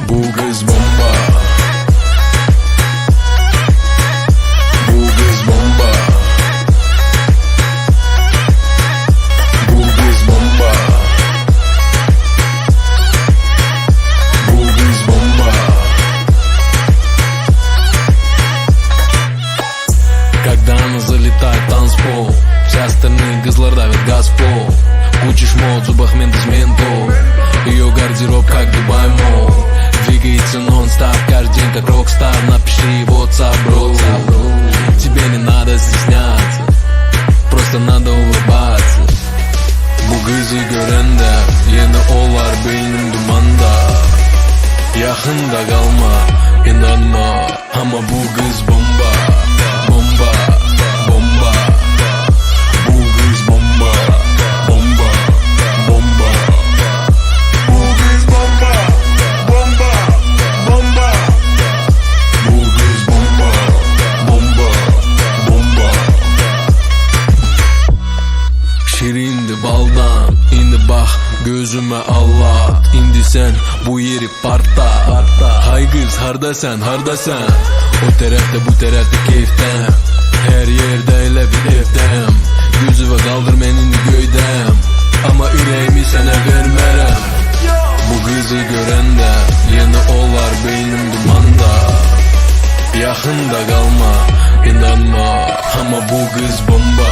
Bu kız bomba. Bu kız bomba. Bu kız bomba. Bu kız bomba. Когда она залетает в танцпол, все остальные козлы давят газпол. Куча шмот, в зубах мент из ментол. Ее гардероб как Дубай Молл. Двигается нон-стоп, каждый день как рок-стар. Напиши WhatsApp, бро. Тебе не надо стесняться, просто надо улыбаться. Bu kızı görende yeni olar beynim dumanda. Yakında kalma, inanma, ama bu kız bomba. Bomba, bomba. Bu kız bomba. Bomba, bomba. Bu kız bomba. Bomba, bomba. Bu kız bomba. Bomba, bomba. Şirindi baldan, indi bak gözüme Allah. İndi sen bu yeri parta. Hay kız harda sen, harda sen. O tarafta bu tarafta keyiften. Her yerde elə bir evdəm. Yüzüvə qaldır menini göydəm. Ama ürəyimi sənə vermərəm. Bu kızı görəndə yeni olar beynim dumanda. Yaxında qalma, inanma, ama bu kız bomba.